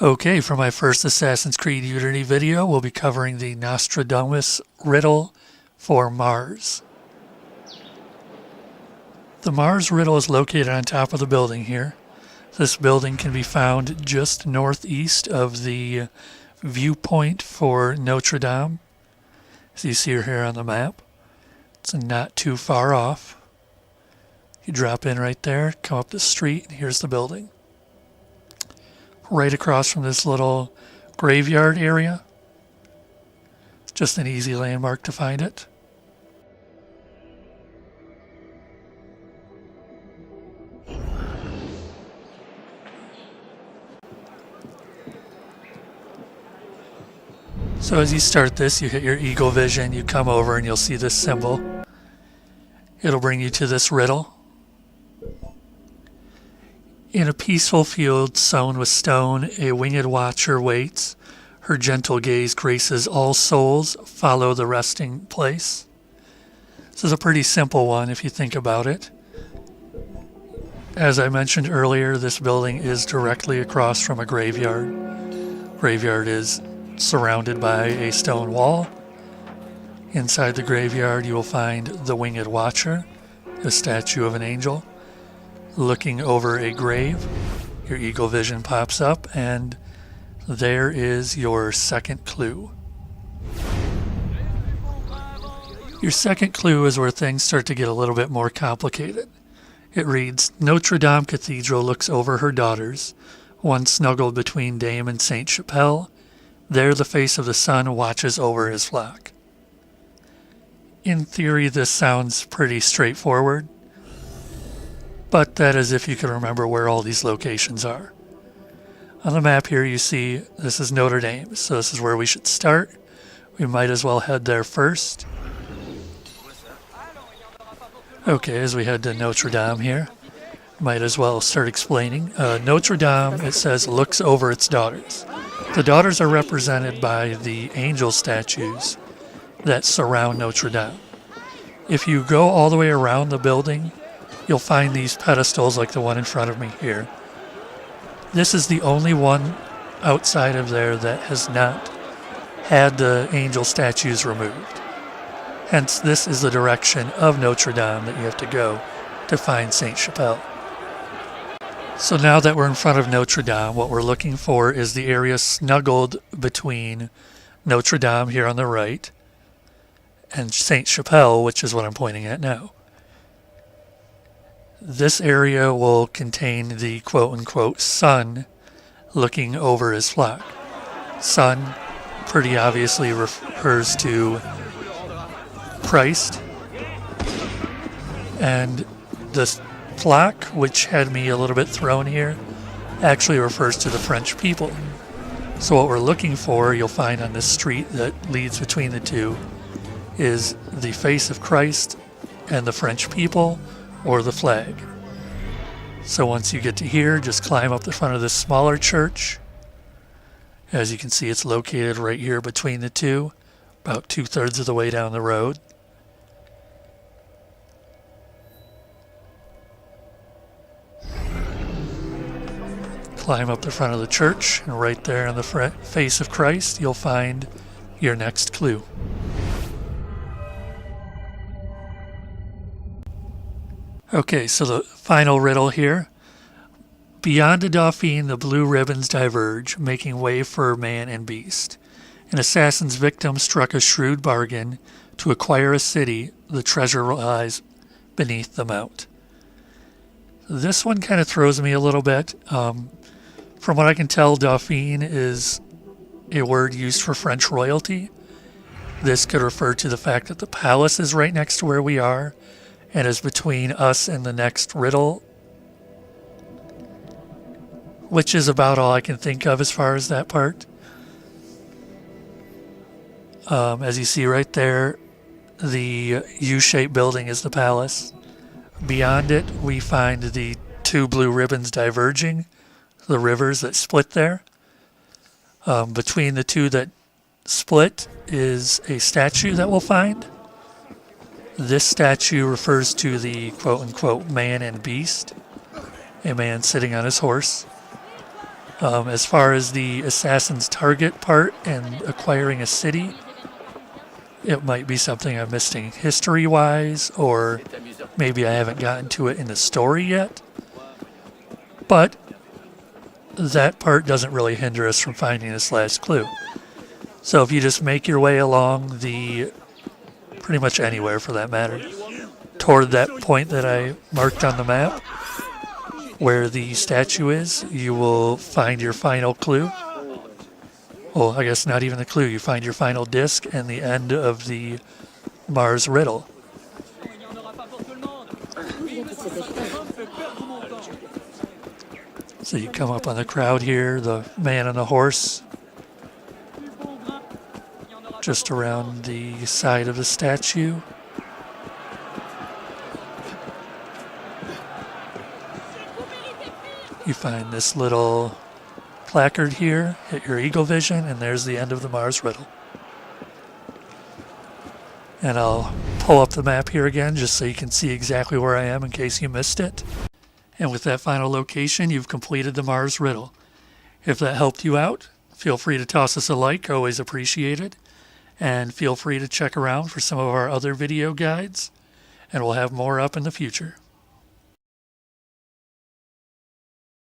Okay, for my first Assassin's Creed Unity video, we'll be covering the Nostradamus riddle for Mars. The Mars riddle is located on top of the building here. This building can be found just northeast of the viewpoint for Notre Dame, as you see here on the map. It's not too far off. You drop in right there, come up the street, and here's the building. Right across from this little graveyard area. Just an easy landmark to find it. So as you start this, you hit your eagle vision, you come over and you'll see this symbol. It'll bring you to this riddle. In a peaceful field sown with stone, a winged watcher waits. Her gentle gaze graces all souls, follow the resting place. This is a pretty simple one if you think about it. As I mentioned earlier, this building is directly across from a graveyard. Graveyard is surrounded by a stone wall. Inside the graveyard you will find the winged watcher, a statue of an angel, looking over a grave. Your eagle vision pops up and there is your second clue. Your second clue is where things start to get a little bit more complicated. It reads, Notre Dame Cathedral looks over her daughters, one snuggled between Dame and Saint Chapelle. There the face of the sun watches over his flock. In theory, this sounds pretty straightforward, but that is if you can remember where all these locations are. On the map here you see this is Notre Dame, so this is where we should start. We might as well head there first. Okay, as we head to Notre Dame here, might as well start explaining. Notre Dame, it says, looks over its daughters. The daughters are represented by the angel statues that surround Notre Dame. If you go all the way around the building, you'll find these pedestals like the one in front of me here. This is the only one outside of there that has not had the angel statues removed. Hence, this is the direction of Notre Dame that you have to go to find Saint Chapelle. So now that we're in front of Notre Dame, what we're looking for is the area snuggled between Notre Dame here on the right and Saint Chapelle, which is what I'm pointing at now. This area will contain the quote-unquote sun looking over his flock. Sun pretty obviously refers to Christ, and the flock, which had me a little bit thrown here, actually refers to the French people. So what we're looking for, you'll find on this street that leads between the two, is the face of Christ and the French people, or the flag. So once you get to here, just climb up the front of this smaller church. As you can see, it's located right here between the two, about 2/3 of the way down the road. Climb up the front of the church, and right there on the face of Christ, you'll find your next clue. Okay, so the final riddle here. Beyond the Dauphine, the blue ribbons diverge, making way for man and beast. An assassin's victim struck a shrewd bargain to acquire a city. The treasure lies beneath the mount. This one kind of throws me a little bit. From what I can tell, Dauphine is a word used for French royalty. This could refer to the fact that the palace is right next to where we are and is between us and the next riddle, which is about all I can think of as far as that part. As you see right there, the U-shaped building is the palace. Beyond it, we find the two blue ribbons diverging, the rivers that split there. Between the two that split is a statue that we'll find. This statue refers to the quote-unquote man and beast, a man sitting on his horse. As far as the assassin's target part and acquiring a city, it might be something I'm missing history-wise, or maybe I haven't gotten to it in the story yet. But that part doesn't really hinder us from finding this last clue. So if you just make your way along pretty much anywhere for that matter, toward that point that I marked on the map, where the statue is, you will find your final clue. Well, I guess not even the clue. You find your final disc and the end of the Mars riddle. So you come up on the crowd here, the man on the horse, just around the side of the statue. You find this little placard here, hit your eagle vision, and there's the end of the Mars riddle. And I'll pull up the map here again just so you can see exactly where I am in case you missed it. And with that final location, you've completed the Mars riddle. If that helped you out, feel free to toss us a like, always appreciated. And feel free to check around for some of our other video guides, and we'll have more up in the future.